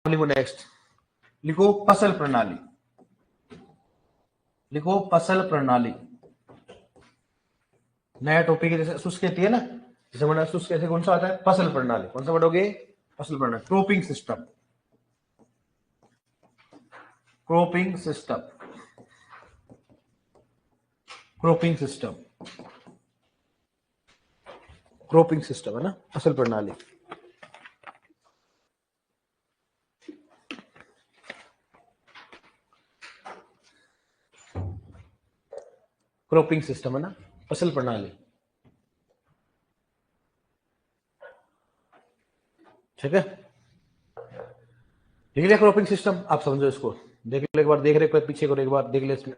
लिखो नेक्स्ट, लिखो फसल प्रणाली, लिखो फसल प्रणाली। नया टॉपिक है, जैसे शुष्क खेती है ना, जैसे मैंने शुष्क कैसे कौन सा आता है, फसल प्रणाली। कौन सा पढ़ोगे, फसल प्रणाली। Cropping system, cropping system, cropping system, cropping system है ना, फसल प्रणाली। क्रॉपिंग सिस्टम है ना, फसल प्रणाली। ठीक है, देख लिया क्रॉपिंग सिस्टम, आप समझो इसको, देख लो एक बार, देख रहे पीछे करो एक बार, देख ले इसमें।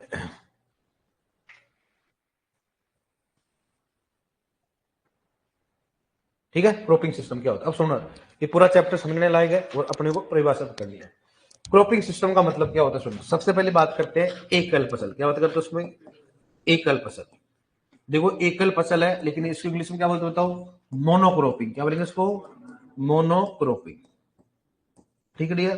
ठीक है, क्रॉपिंग सिस्टम क्या होता है अब सुनो, ये पूरा चैप्टर समझने लायक है और अपने को परिभाषित करनी है। क्रॉपिंग सिस्टम का मतलब क्या होता है सुनो, सबसे पहले बात करते हैं एकल फसल, क्या होता है उसमें, एकल फसल। देखो एकल फसल है, लेकिन इसको इंग्लिश में क्या बोलते बताओ, मोनोक्रॉपिंग। क्या बोलेंगे इसको, मोनोक्रॉपिंग। ठीक है,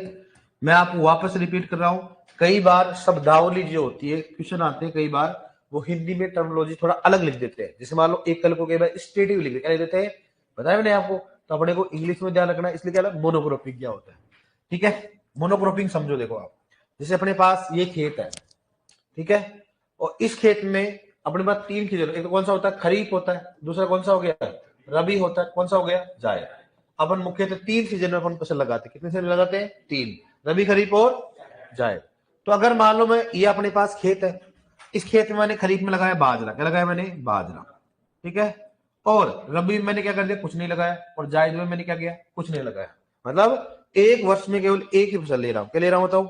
मैं आपको वापस रिपीट कर रहा हूं, कई बार शब्दावली जो होती है, क्वेश्चन आते हैं कई बार, वो हिंदी में टर्मिनोलॉजी थोड़ा अलग लिख देते हैं। जैसे मान लो एकल को कई बार स्टेटिव लिख देते हैं, बताया मैंने आपको, तो अपने को इंग्लिश में ध्यान रखना, इसलिए क्या मोनोक्रॉपिंग क्या होता है। ठीक है, मोनोक्रॉपिंग समझो, देखो आप, जैसे अपने पास ये खेत है, ठीक है, और इस खेत में अपने पास तीन चीजें, एक तो कौन सा होता है, खरीफ होता है, दूसरा कौन सा हो गया, रबी होता है, कौन सा हो गया, जायद। अपन मुख्यतः तीन सीजन में अपन फसल लगाते हैं, कितने सीजन लगाते हैं, तीन, रबी, खरीफ और जायद। तो अगर मान लो मैं, ये अपने पास खेत है, इस खेत में मैंने खरीफ में लगाया बाजरा, क्या लगाया मैंने, बाजरा, ठीक है, और रबी में मैंने क्या कर दिया, कुछ नहीं लगाया, और जायद में मैंने क्या किया, कुछ नहीं लगाया। मतलब एक वर्ष में केवल एक ही फसल ले रहा हूं, क्या ले रहा हूं बताओ।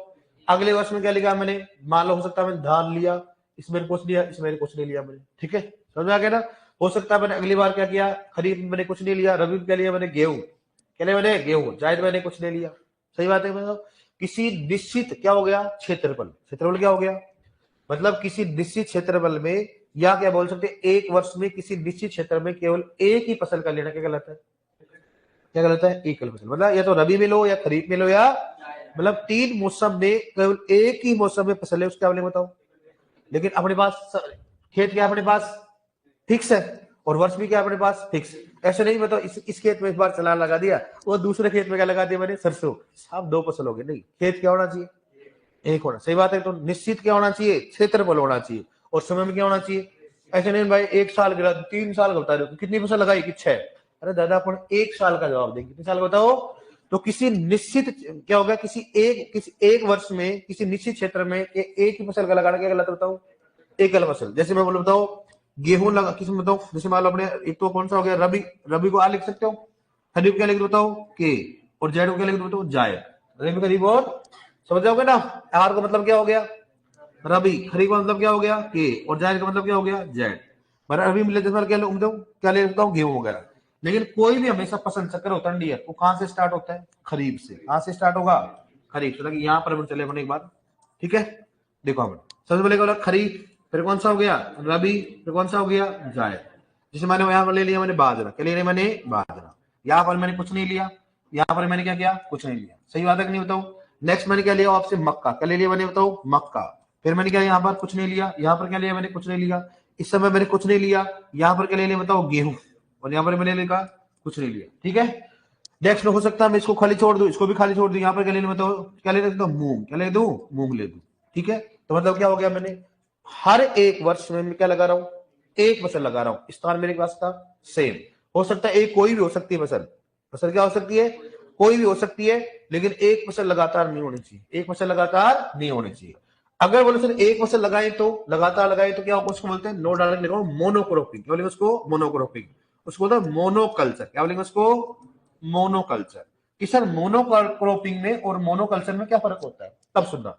अगले वर्ष में क्या लिखा मैंने, मान लो हो सकता है मैंने धान लिया, इसमें कुछ लिया, इसमें कुछ नहीं लिया मैंने, ठीक है, समझ में आ गया ना। हो सकता है मैंने अगली बार क्या किया, खरीफ में मैंने कुछ नहीं लिया, रबी में क्या लिया मैंने, गेहूं, क्या लिया मैंने, गेहूं, जायद मैंने कुछ नहीं लिया। सही बात है, मतलब किसी निश्चित क्या हो गया, क्षेत्रफल, क्षेत्रफल क्या हो गया, मतलब किसी निश्चित क्षेत्रफल में, या क्या बोल सकते हैं, एक वर्ष में किसी निश्चित क्षेत्र में केवल एक ही फसल का लेना, क्या कहलाता है, क्या कहलाता है, एकल फसल। मतलब या तो रबी में लो, या खरीफ में लो, या मतलब तीन मौसम में केवल एक ही मौसम में फसल है, उसके बारे में बताओ। लेकिन अपने पास खेत क्या, अपने पास फिक्स है, और वर्ष भी क्या अपने पास फिक्स। ऐसे नहीं बताओ इस खेत में इस बार चलान लगा दिया, वो दूसरे खेत में क्या लगा दिया मैंने, सरसों, साहब दो फसल हो गए। नहीं, खेत क्या होना चाहिए, एक होना। सही बात है, तो निश्चित क्या होना चाहिए, क्षेत्रफल होना चाहिए, और समय में क्या होना चाहिए। ऐसे नहीं भाई एक साल गिरा, 3 साल का बता रहे हो, कितनी फसल लगाई कि 6, अरे दादा अपन 1 साल का जवाब देंगे, कितने साल बताओ। तो किसी निश्चित क्या होगा, किसी एक वर्ष में किसी निश्चित क्षेत्र में एक ही फसल का लगाना क्या कहलाता है बताओ, एकल फसल। जैसे मैं बोलो बताओ, गेहूं लगा किसी में बताओ, जैसे मान लो अपने एक तो कौन सा हो गया, रबी, रबी को आ लिख सकते हो, खरीफ क्या लिख दो बताओ, के, और जायद को क्या लिख दो बताओ, जायद। रबी, खरीफ और, समझ जाओगे ना। आर का मतलब क्या हो गया, रबी, खरीफ का मतलब क्या हो गया, के, और जायद का मतलब क्या हो गया, जैड। मतलब रबी मिले क्या क्या ले सकता हूँ, गेहूं वगैरह। लेकिन कोई भी हमेशा पसंद चक्कर होता है, वो कहां से स्टार्ट होता है, खरीफ से। कहां से स्टार्ट होगा, खरीफ से। यहाँ पर हम चले अपन एक बार, ठीक है, देखो हम सबसे पहले क्या खरीफ, फिर कौन सा हो गया, रबी, फिर कौन सा हो गया, जायद। जैसे मैंने यहाँ पर ले लिया मैंने बाजरा, क्या ले लिया मैंने, बाजरा। यहाँ पर मैंने कुछ नहीं लिया, यहाँ पर मैंने क्या किया, कुछ नहीं लिया। सही बात है कि नहीं बताओ। नेक्स्ट मैंने क्या लिया आपसे, मक्का, क्या ले लिया मैंने बताओ, मक्का। फिर मैंने क्या यहाँ पर कुछ नहीं लिया, यहाँ पर क्या लिया मैंने, कुछ नहीं लिया। इस समय मैंने कुछ नहीं लिया, यहाँ पर क्या ले लिया बताओ, गेहूं, और यहाँ पर मैंने लिखा कुछ नहीं लिया। ठीक है, नेक्स्ट हो सकता है मैं इसको खाली छोड़ दूं, इसको भी खाली छोड़ दूं, यहाँ पर क्या ले लूं बताओ, क्या ले सकता हूं, मूंग, क्या ले दूं, मूंग ले दूं। ठीक है, तो मतलब क्या हो गया, मैंने हर एक वर्ष में मैं क्या लगा रहा हूं, एक फसल लगा रहा हूं। स्थान मेरे पास था सेम, हो सकता है एक कोई भी हो सकती है फसल, फसल क्या हो सकती है, कोई भी हो सकती है, लेकिन एक फसल लगातार नहीं होनी चाहिए, एक फसल लगातार नहीं होनी चाहिए। अगर बोले सर एक फसल लगाए तो लगातार लगाए तो क्या होगा, उसको बोलते हैं, नो डायरेक्ट लिखो मोनोक्रोपिंग। क्या बोलेंगे उसको, मोनोक्रोपिंग। उसको बोलते हैं मोनोकल्चर। क्या बोलेंगे उसको, मोनोकल्चर। कि सर मोनोक्रोपिंग में और मोनोकल्चर में क्या फर्क होता है, तब सुनना।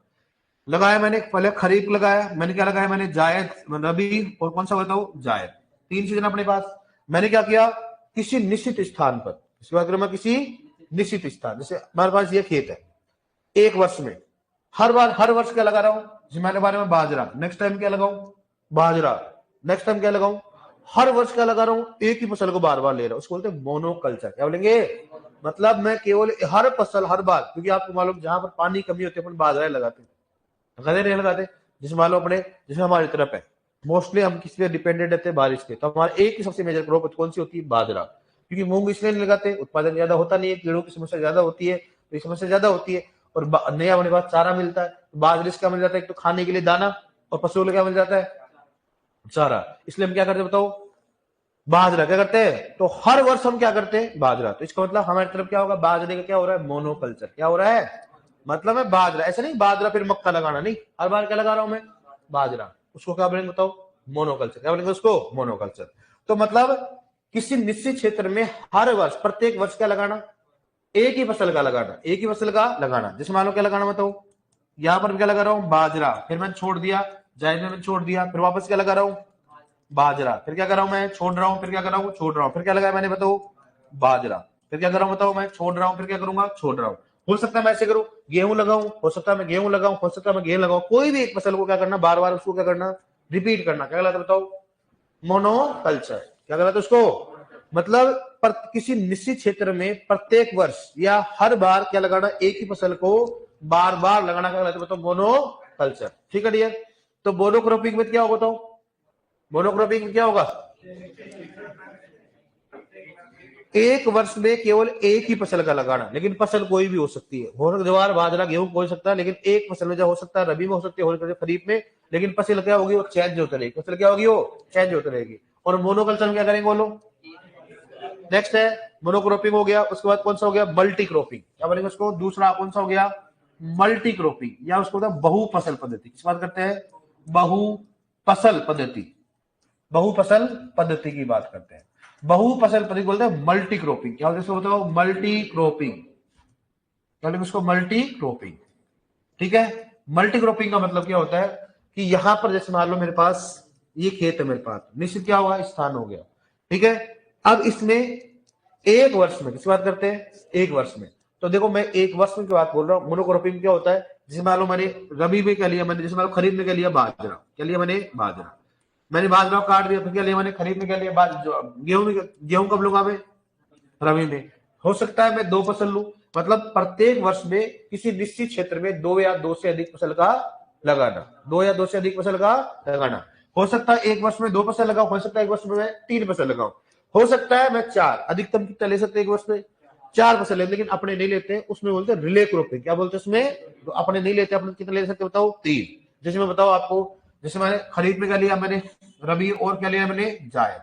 लगाया मैंने पहले खरीफ लगाया, मैंने क्या लगाया, मैंने जायद, रबी, और कौन सा बताओ, जायद। तीन सीजन अपने पास। मैंने क्या किया, किसी निश्चित स्थान पर, इसके बाद मैं किसी निश्चित स्थान, जैसे हमारे पास ये खेत है, एक वर्ष में हर वर्ष क्या लगा रहा हूं, मैंने बारे में बाजरा, नेक्स्ट टाइम क्या लगाऊं, बाजरा, नेक्स्ट टाइम क्या लगाऊं, हर वर्ष क्या लगा रहा हूं, एक ही फसल को बार बार ले रहा हूं, उसको बोलते हैं मोनोकल्चर। क्या बोलेंगे, मतलब मैं केवल हर फसल हर बार, क्योंकि आपको मालूम जहां पर पानी कमी होती है अपन बाजरा लगाते हैं, गदे नहीं लगाते। जैसे मान लो अपने, जैसे हमारी तरफ है मोस्टली हम किस पे डिपेंडेंट रहते हैं, बारिश पे, तो हमारे एक ही सबसे मेजर क्रॉप कौन सी होती है, बाजरा। क्योंकि मूंग इसलिए नहीं लगाते, उत्पादन ज्यादा होता नहीं है, कीड़ों की समस्या ज्यादा होती है, तो ये समस्या ज्यादा होती है। और नया होने के बाद चारा मिलता है, बाजरे से क्या मिल जाता है, एक तो खाने के लिए दाना, और पशुओं को क्या मिल जाता है, चारा। इसलिए हम क्या करते हैं बताओ, बाजरा क्या करते हैं, तो हर वर्ष हम क्या करते हैं, बाजरा। तो इसका मतलब हमारी तरफ क्या होगा, बाजरे का क्या हो रहा है, मोनोकल्चर। क्या हो रहा है, मतलब है बाजरा। ऐसा नहीं बाजरा फिर मक्का लगाना, नहीं, हर बार क्या लगा रहा हूं मैं, बाजरा। उसको क्या बोलेंगे बताओ, मोनोकल्चर। क्या बोलेंगे उसको, मोनोकल्चर। तो मतलब किसी निश्चित क्षेत्र में हर वर्ष, प्रत्येक वर्ष क्या लगाना, एक ही फसल का लगाना, एक ही फसल का लगाना। जैसे मान लो क्या लगाना बताओ, यहां पर क्या लगा रहा हूं, बाजरा, फिर मैंने छोड़ दिया, जायद में मैंने छोड़ दिया, फिर वापस क्या लगा रहा हूं, बाजरा, फिर क्या कर रहा हूं मैं, छोड़ रहा हूं, फिर क्या कर रहा हूं, छोड़ रहा हूं, फिर क्या लगाया मैंने बताओ, बाजरा, फिर क्या कर रहा हूं बताओ, मैं छोड़ रहा हूं, फिर क्या करूंगा, छोड़ रहा हूं। हो सकता है मैं ऐसे करूं, गेहूं लगाऊं, हो सकता है मैं गेहूं लगाऊं, हो सकता है मैं गेहूं लगाऊं, कोई भी एक फसल को क्या करना, बार बार उसको क्या करना, रिपीट करना। क्या कहलाता है बताओ, मोनोकल्चर। क्या कहलाता है उसको, मतलब पर किसी निश्चित क्षेत्र में प्रत्येक वर्ष या हर बार क्या लगाना, एक ही फसल को बार बार लगाना, क्या कहलाता है बताओ, मोनोकल्चर। ठीक है डियर। तो मोनोक्रॉपिंग में क्या होगा बताओ, मोनोक्रॉपिंग में क्या होगा, एक वर्ष में केवल एक ही फसल का लगाना, लेकिन फसल कोई भी हो सकती है, हो ज्वार बाजरा गेहूं हो सकता है, लेकिन एक फसल में जो हो सकता है, रबी में हो सकती है, हो सकता है खरीफ में, लेकिन फसल क्या होगी, वो चेंज होती रहेगी। फसल क्या होगी, वो चेंज होती रहेगी। और मोनोकल्चर में क्या करेंगे बोलो, नेक्स्ट है मोनोक्रॉपिंग हो गया, उसके बाद कौन सा हो गया, मल्टी क्रॉपिंग। क्या बोलेंगे उसको, दूसरा कौन सा हो गया, मल्टी क्रॉपिंग, या उसको बहु फसल पद्धति। किस बात करते हैं, बहु फसल पद्धति, बहु फसल पद्धति की बात करते हैं। बहु फसल पद्धति बोलते हैं मल्टी क्रॉपिंग। क्या होता है बताओ, मल्टी क्रॉपिंग। क्या बोलेंगे उसको, मल्टी क्रॉपिंग। ठीक है। मल्टी क्रॉपिंग का मतलब क्या होता है कि यहां पर जैसे मान लो मेरे पास ये खेत है, मेरे पास निश्चित क्या होगा, स्थान हो गया। ठीक है। अब इसमें एक वर्ष में, किस बात करते हैं, एक वर्ष में। तो देखो मैं एक वर्ष में की बात बोल रहा हूँ। मोनोक्रॉपिंग क्या होता है, जैसे मान लो मैंने रबी में क्या लिया, मैंने जैसे मान लो खरीफ में क्या लिया, बाजरा। क्या लिया मैंने, बाजरा। मैंने बाजरा काट दिया, फिर क्या लिया मैंने, खरीफ में क्या लिया, गेहूं में, गेहूं कब लूंगा मैं, रबी में। हो सकता है मैं दो फसल लूं, मतलब प्रत्येक वर्ष में किसी निश्चित क्षेत्र में दो या दो से अधिक फसल का लगाना, दो या दो से अधिक फसल का लगाना। हो सकता है एक वर्ष में दो फसल लगाऊं, हो सकता है एक वर्ष में मैं तीन फसल लगाऊं, हो सकता है मैं चार, अधिकतम कितना ले सकते हैं एक वर्ष में, चार फसल ले, लेकिन अपने नहीं लेते, उसमें बोलते हैं रिले क्रॉपिंग। क्या बोलते हैं उसमें, तो अपने नहीं लेते, अपने कितने ले सकते बताओ, तीन। जैसे मैं बताओ आपको, जैसे मैंने खरीफ में क्या लिया मैंने, रबी, और क्या लिया मैंने, जायद।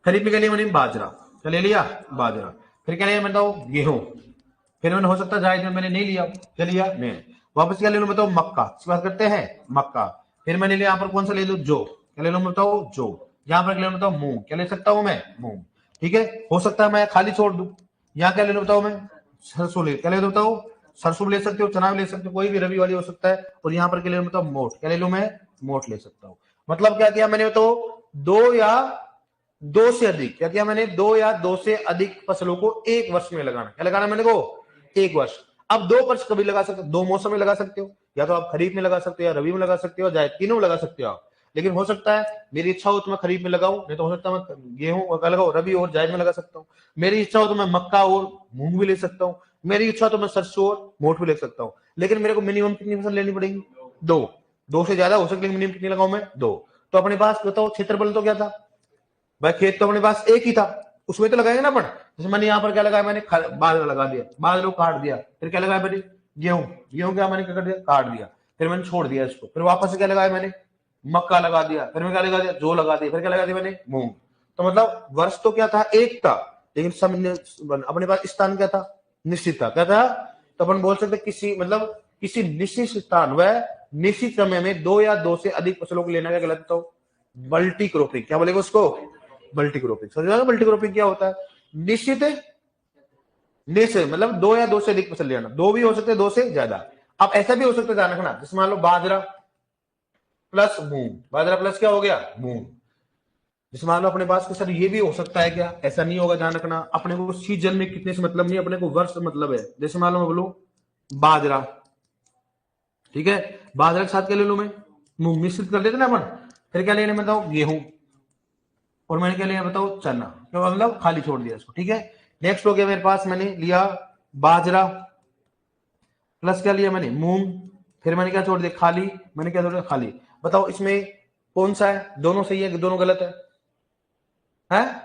खरीफ में क्या लिया मैंने, बाजरा। क्या ले लिया, बाजरा। फिर क्या लिया मैं बताओ, गेहूं। फिर मैंने हो सकता है जायद में मैंने नहीं लिया, क्या लिया, नहीं। वापस क्या ले लो बताओ, मक्का। इस बात करते हैं, मक्का। फिर मैंने लिया यहाँ पर कौन सा ले लो, जो। क्या ले लो बताओ, जो। यहाँ पर ले लो बताओ, मूंग। क्या ले सकता हूं मैं, मूंग। ठीक है। हो सकता है मैं खाली छोड़ दूं, यहाँ क्या ले लो बताओ मैं, सरसों ले, क्या ले लो बताओ, सरसों ले सकते हो, चना भी ले सकते हो, कोई भी रबी वाली हो सकता है। और यहाँ पर क्या ले लो बताओ, मोठ। क्या ले लो मैं, मोठ ले सकता हूँ। मतलब क्या किया मैंने बताओ, दो या दो से अधिक, क्या किया मैंने, दो या दो से अधिक फसलों को एक वर्ष में लगाना। क्या लगाना मैंने को, एक वर्ष। अब दो वर्ष कभी लगा सकते हो, दो मौसम में लगा सकते हो, या तो आप खरीफ में लगा सकते हो, या रबी में लगा सकते हो, या तीनों में लगा सकते हो आप। लेकिन हो सकता है मेरी इच्छा हो तो मैं खरीफ में लगाऊं, नहीं तो हो सकता है मैं गेहूं का लगाऊं, रबी और जायद में लगा सकता हूं। मेरी इच्छा हो तो मैं मक्का और मूंग भी ले सकता हूं, मेरी इच्छा हो तो मैं सरसों और मोठ भी ले सकता हूं। लेकिन मेरे को मिनिमम कितनी फसल लेनी पड़ेगी, दो। दो से ज्यादा हो सकती है, मिनिमम कितनी लगाऊं मैं, दो। तो अपने पास बताओ क्षेत्रफल तो क्या था भाई, खेत तो अपने पास एक ही था, उसमें तो लगाएंगे ना अपन। जैसे मैंने यहाँ पर क्या लगाया मैंने, बाजरा लगा दिया, बाजरा को काट दिया। फिर क्या लगाया मैंने, गेहूं। गेहूं क्या मैंने क्या कर दिया, काट दिया। फिर मैंने छोड़ दिया इसको, फिर वापस से क्या लगाया मैंने, मक्का लगा दिया। फिर मैं क्या लगा दिया, जो लगा दिया। फिर क्या लगा दिया मैंने, मूंग। तो मतलब वर्ष तो क्या था, एक था, लेकिन सब अपने पास स्थान क्या था, निश्चित था। क्या था, तो अपन बोल सकते किसी, मतलब किसी निश्चित स्थान व निश्चित समय में दो या दो से अधिक फसलों को लेना, क्या कहलाता है, मल्टी क्रॉपिंग। क्या बोलेगा उसको, मल्टी क्रॉपिंग। समझ में, मल्टी क्रॉपिंग क्या होता है, निश्चित निश्चित मतलब दो या दो से अधिक फसल लेना, दो भी हो सकते हैं, दो से ज्यादा। अब ऐसा भी हो सकता है, ध्यान रखना, जैसे मान लो बाजरा प्लस मूंग, बाजरा प्लस क्या हो गया, मूंग। जैसे मान लो अपने पास के सर ये भी हो सकता है, क्या ऐसा नहीं होगा, ध्यान रखना। अपने को सीजन में कितने से मतलब नहीं, अपने को वर्ष मतलब है। जैसे मान लो मैं बोलू बाजरा, ठीक है, बाजरा के साथ क्या ले लू मैं, मूंग, मिश्रित कर देते ना अपन। फिर क्या लेने बताओ, गेहूं। और मैंने क्या लिया बताओ, चना। क्या मतलब खाली छोड़ दिया इसको, ठीक है। नेक्स्ट हो गया मेरे पास, मैंने लिया बाजरा प्लस क्या लिया मैंने, मूंग, फिर मैंने क्या छोड़ दिया, खाली, मैंने क्या छोड़ दिया, खाली। बताओ इसमें कौन सा है, दोनों सही है कि दोनों गलत है? हैं?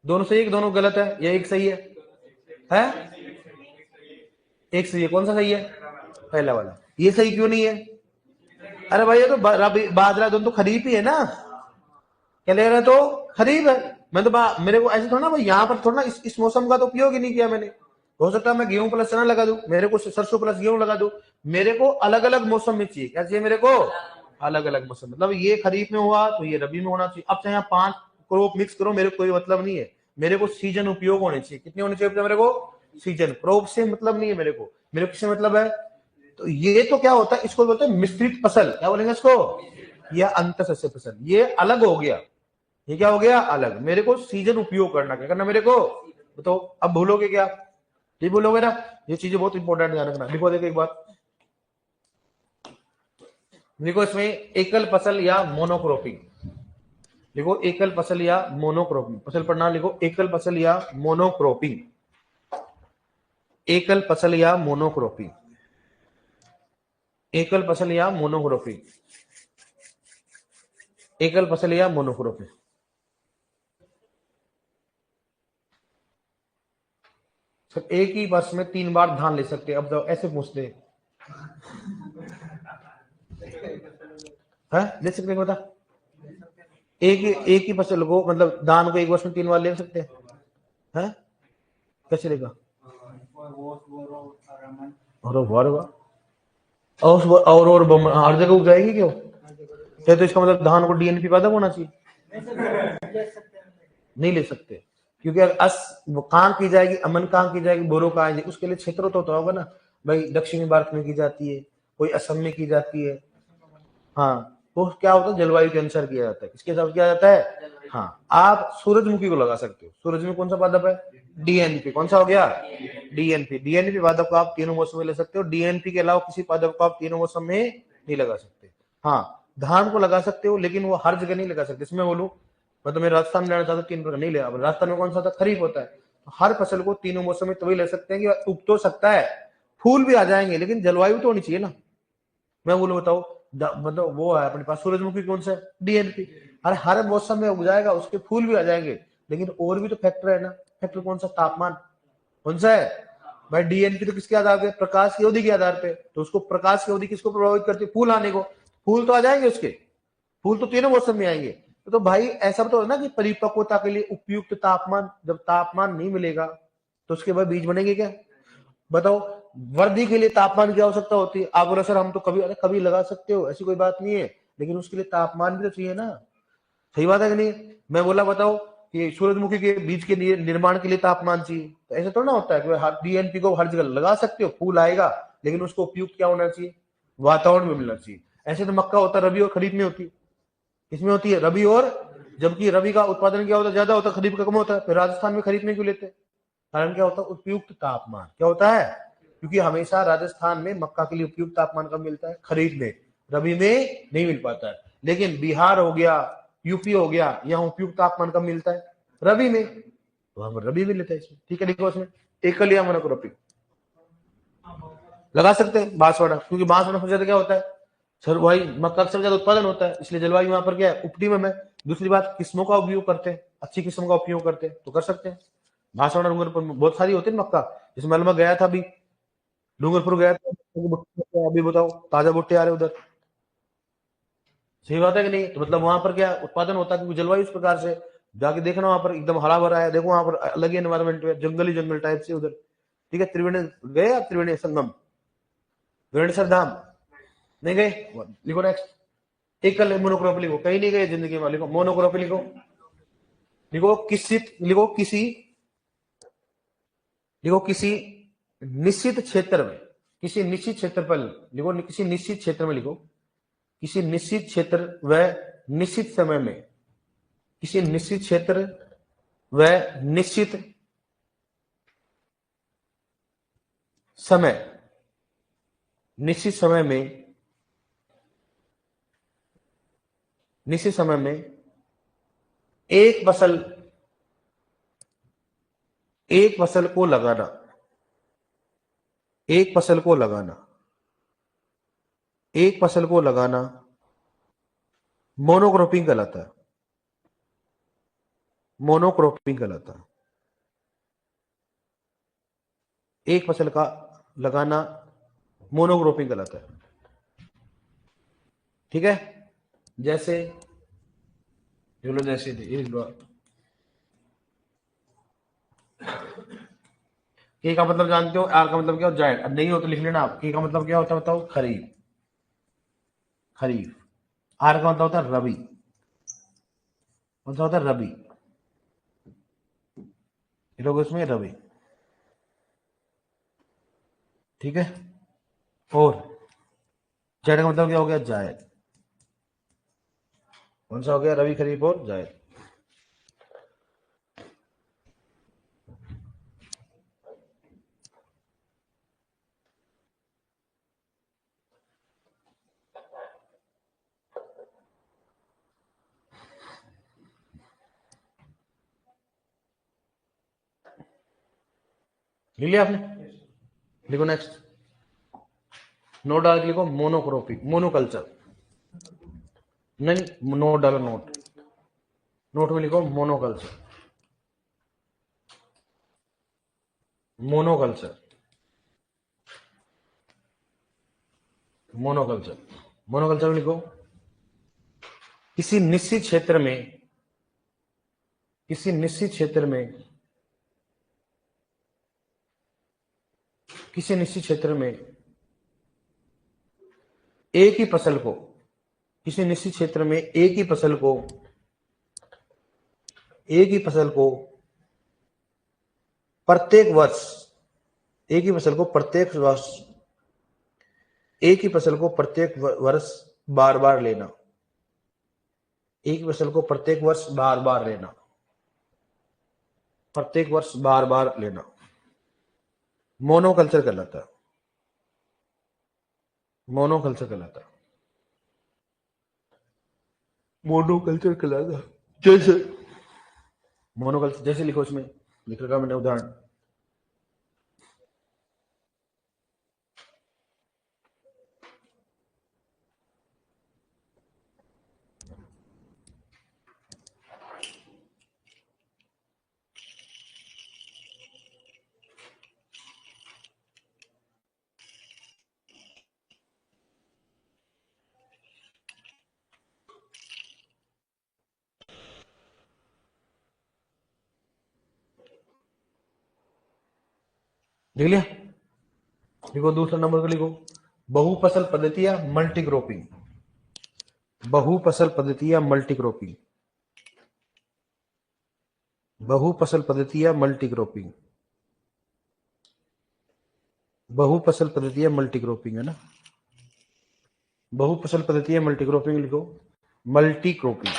दोनों सही है कि दोनों गलत है, या एक सही है? हैं? एक सही है, कौन सा सही है? पहला वाला। ये सही क्यों नहीं है? अरे भाई ये तो बाजरा दोनों तो खरीफ ही है ना, क्या ले रहे तो खरीफ है। मैं तो मेरे को ऐसे थोड़ा ना भाई, यहाँ पर थोड़ा ना इस मौसम का तो उपयोग ही नहीं किया मैंने। हो सकता है मैं गेहूं प्लस चना लगा दूं, मेरे को सरसों प्लस गेहूं लगा दूं, मेरे को अलग अलग मौसम में चाहिए। क्या चाहिए मेरे को? अलग अलग मौसम, मतलब ये खरीफ में हुआ तो ये रबी में होना चाहिए। अब चाहे यहाँ 5 क्रॉप मिक्स करो, मेरे को कोई मतलब नहीं है, मेरे को सीजन उपयोग होने चाहिए। कितने होने चाहिए मेरे को? सीजन। क्रॉप से मतलब नहीं है मेरे को, मेरे को किससे मतलब है? तो ये तो क्या होता है, इसको बोलते हैं मिश्रित फसल। क्या बोलेंगे इसको? यह अंतःसस्य फसल, ये अलग हो गया। ये क्या हो गया? अलग। मेरे को सीजन उपयोग करना, क्या करना मेरे को? तो अब भूलोगे क्या? ये भूलोगे ना, ये चीजें बहुत इंपॉर्टेंट, ध्यान रखना। लिखो देखो एक बात, लिखो इसमें एकल फसल या मोनोक्रॉपिंग। लिखो एकल फसल या मोनोक्रॉपिंग, फसल पर नाम लिखो, एकल फसल या मोनोक्रॉपिंग। एकल फसल या मोनोक्रॉपिंग, एकल फसल या मोनोक्रॉपिंग, एकल फसल या मोनोक्रॉपिंग। सर एक ही वर्ष में 3 बार धान ले सकते हैं, अब तो ऐसे पूछते हैं, ले सकते हैं? बता, एक ही फसल को, मतलब धान को एक वर्ष में 3 बार ले सकते हैं? कैसे लेगा? और हर जगह उग जाएगी क्यों? तो इसका मतलब धान को डीएनपी पैदा होना चाहिए, नहीं ले सकते। क्योंकि कहाँ की जाएगी, अमन कहाँ की जाएगी, बोरो कहाँ जाएगी, उसके लिए क्षेत्र तो होगा ना भाई। दक्षिणी भारत में की जाती है, कोई असम में की जाती है। हाँ, वो क्या होता है, जलवायु के अनुसार किया जाता है। किसके हिसाब से किया जाता है? हाँ, आप सूरजमुखी को लगा सकते हो। सूरज में कौन सा पादप है? डीएनपी। कौन सा हो गया? डीएनपी। डीएनपी पादप को आप तीनों मौसम में ले सकते हो। डीएनपी के अलावा किसी पादप को आप तीनों मौसम में नहीं लगा सकते। हाँ, धान को लगा सकते हो, लेकिन वो हर जगह नहीं लगा सकते। इसमें बोलूं, मैं तो मेरे राजस्थान में लेना चाहता हूँ, 3 प्रकार नहीं ले। राजस्थान में कौन सा था? खरीफ होता है। तो हर फसल को तीनों मौसम में तभी ले सकते हैं कि उग तो सकता है, फूल भी आ जाएंगे, लेकिन जलवायु तो होनी चाहिए ना। मैं बोलूं बताओ, मतलब वो है अपने पास सूरजमुखी, कौन सा? डीएनपी। अरे हर मौसम में उग जाएगा, उसके फूल भी आ जाएंगे, लेकिन और भी तो फैक्टर है ना। फैक्टर कौन सा? तापमान। कौन सा है भाई? डीएनपी तो किसके आधार पे? प्रकाश की अवधि के आधार पे। तो उसको प्रकाश की अवधि किसको प्रभावित करती है? फूल आने को। फूल तो आ जाएंगे उसके, फूल तो तीनों मौसम में आएंगे। तो भाई ऐसा तो है ना कि परिपक्वता के लिए उपयुक्त तापमान, जब तापमान नहीं मिलेगा तो उसके बाद बीज बनेंगे क्या? बताओ, वृद्धि के लिए तापमान की आवश्यकता होती है। आप बोला सर हम तो कभी, अरे कभी लगा सकते हो, ऐसी कोई बात नहीं है, लेकिन उसके लिए तापमान भी तो चाहिए ना। सही बात है कि नहीं? मैं बोला बताओ कि सूरजमुखी के बीज के निर्माण के लिए तापमान चाहिए, तो ऐसा थोड़ा ना होता है कि डीएनपी को हर जगह लगा सकते हो, फूल आएगा, लेकिन उसको उपयुक्त क्या होना चाहिए? वातावरण में मिलना चाहिए। ऐसे तो मक्का होता है रबी और खरीफ में होती है। किसमें होती है? रबी और, जबकि रबी का उत्पादन क्या होता है? ज्यादा होता है, खरीफ का कम होता है। फिर राजस्थान में खरीफ में क्यों लेते हैं? कारण क्या होता है? उपयुक्त तापमान। क्या होता है? क्योंकि हमेशा राजस्थान में मक्का के लिए उपयुक्त तापमान कब मिलता है? खरीफ में। रबी में नहीं मिल पाता है। लेकिन बिहार हो गया, यूपी हो गया, यहाँ उपयुक्त तापमान कब मिलता है? रबी में। तो हम रबी में लेते हैं इसमें। ठीक है, लिखो इसमें एकल या मोनोक्रॉपिक लगा सकते हैं। बांसवाड़ा, क्योंकि बांसवाड़ा सबसे ज्यादा क्या होता है सर? वही मक्का का सबसे ज्यादा उत्पादन होता है, इसलिए जलवायु वहां पर क्या है? उपटिमम है। दूसरी बात, किस्मों का उपयोग करते हैं, अच्छी किस्म का उपयोग करते हैं, तो कर सकते हैं। बांसवाड़ा डूंगरपुर में बहुत सारी होती है मक्का। जिसमें मैं गया था अभी, डूंगरपुर गया था, अभी बताओ ताजा भुट्टे आ रहे उधर। सही बात है कि नहीं? तो मतलब वहां पर क्या उत्पादन होता है, क्योंकि जलवायु इस प्रकार से। जाके देखना वहां पर एकदम हरा भरा है, देखो वहां पर अलग ही एनवायरमेंट है, जंगली जंगल टाइप से उधर। ठीक है, त्रिवेणी गए आप? त्रिवेणी संगम, त्रिवेणीसर धाम नहीं गए? लिखो नेक्स्ट, एकल मोनोक्रॉप लिखो, कहीं नहीं गए जिंदगी में, लिखो मोनोक्रॉप लिखो। लिखो किसी, लिखो किसी, लिखो किसी निश्चित क्षेत्र में, किसी निश्चित क्षेत्र पर लिखो, किसी निश्चित क्षेत्र में लिखो, किसी निश्चित क्षेत्र व निश्चित समय में, किसी निश्चित क्षेत्र व निश्चित समय, निश्चित समय में, निश्चित समय में एक फसल, एक फसल को लगाना, एक फसल को लगाना, एक फसल को लगाना मोनोक्रॉपिंग कहलाता है, मोनोक्रॉपिंग कहलाता है। एक फसल का लगाना मोनोक्रॉपिंग कहलाता है। ठीक है, जैसे जैसे के का मतलब जानते हो, आर का मतलब क्या होता है, जायद। अब नहीं हो तो लिख लेना आप, के का मतलब क्या होता है बताओ, खरीफ, खरीफ। आर का मतलब होता है रबी, कौन सा होता है, रबी। ये लोग इसमें रबी, ठीक है। और जायद का मतलब क्या हो गया, जायद। कौन सा हो गया, रबी, खरीफ और जायद। लिख लिया आपने, लिखो नेक्स्ट। नोट डाल के लिखो मोनोक्रोपिक, मोनोकल्चर। नहीं, नोट डालो, नोट, नोट में लिखो मोनोकल्चर, मोनोकल्चर, मोनोकल्चर। मोनोकल्चर में लिखो किसी निश्चित क्षेत्र में, किसी निश्चित क्षेत्र में, किसी निश्चित क्षेत्र में एक ही फसल को, किसी निश्चित क्षेत्र में एक ही फसल को, एक ही फसल को प्रत्येक वर्ष, एक ही फसल को प्रत्येक वर्ष, एक ही फसल को प्रत्येक वर्ष बार बार लेना, एक ही फसल को प्रत्येक वर्ष बार बार लेना, प्रत्येक वर्ष बार बार लेना मोनोकल्चर कहलाता है, मोनोकल्चर कहलाता है, मोनोकल्चर कहलाता है। जैसे मोनोकल्चर, जैसे लिखो, इसमें लिख रखा मैंने उदाहरण। लिख लिया, लिखो दूसरा नंबर को लिखो, बहुफसल पद्धति या मल्टी क्रॉपिंग, बहुफसल पद्धति या मल्टी क्रॉपिंग, बहुफसल पद्धति या मल्टी क्रॉपिंग, बहुफसल पद्धति या मल्टी क्रॉपिंग है ना, बहुफसल पद्धति या मल्टी क्रॉपिंग लिखो, मल्टी क्रॉपिंग,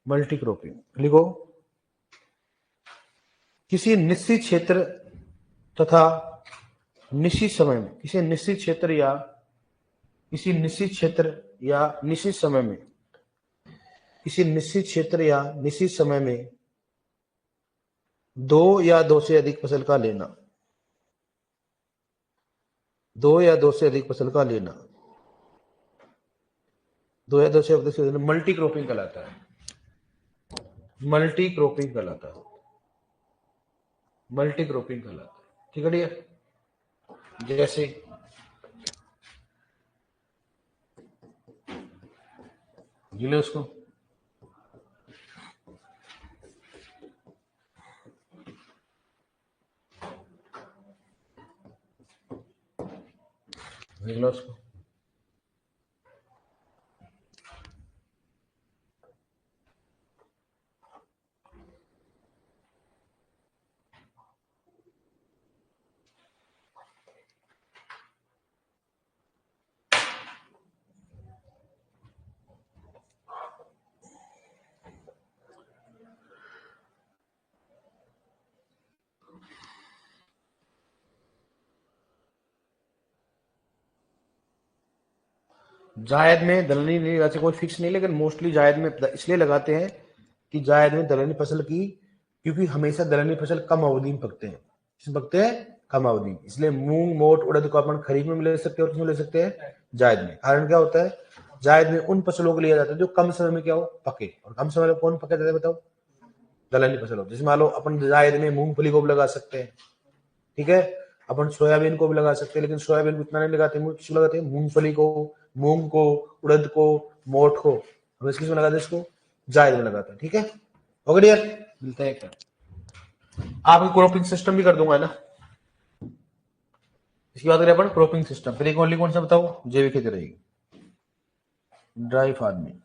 मल्टी क्रॉपिंग लिखो। किसी निश्चित क्षेत्र तथा निश्चित समय में, किसी निश्चित क्षेत्र या किसी निश्चित क्षेत्र या निश्चित समय में, किसी निश्चित क्षेत्र या निश्चित समय में दो या दो से अधिक फसल का लेना, दो या दो से अधिक फसल का लेना, दो या दो से अधिक फसल, मल्टी क्रॉपिंग कहलाता है, मल्टी क्रॉपिंग कहलाता है, मल्टी क्रॉपिंग कहलाता है। ठीक है भैया, जैसे जिले उसको निकलो उसको। जायद में दलहनी नहीं, वैसे कोई फिक्स नहीं, लेकिन मोस्टली जायद में इसलिए लगाते हैं कि जायद में दलहनी फसल की क्योंकि हमेशा दलहनी फसल कम अवधि में पकते हैं। किसमें पकते हैं? कम अवधि में। इसलिए मूंग, मोट, उड़द को अपन खरीफ में ले सकते हैं और किसमें ले सकते हैं? जायद में। कारण क्या होता है? जायद में उन फसलों को लिया जाता है जो कम समय में क्या हो? पके। और कम समय में कौन पका जाता है बताओ? दलहनी फसल हो। जैसे मान लो अपन जायद में मूंगफली को भी लगा सकते हैं, ठीक है, अपन सोयाबीन को भी लगा सकते हैं, लेकिन सोयाबीन को इतना नहीं लगाते, किसको लगाते हैं? मूंगफली को, मूंग को, उड़द को, मोठ को। हम इसमें लगाते हैं, इसको जायद में लगाते हैं। ठीक है, हो गया यार? मिलता है क्या? आप क्रॉपिंग सिस्टम भी कर दूंगा ना। इसकी बात करें अपन क्रॉपिंग सिस्टम, फिर एक ओनली कौन सा बताओ? जैविक खेती रहेगी, ड्राई फार्मिंग।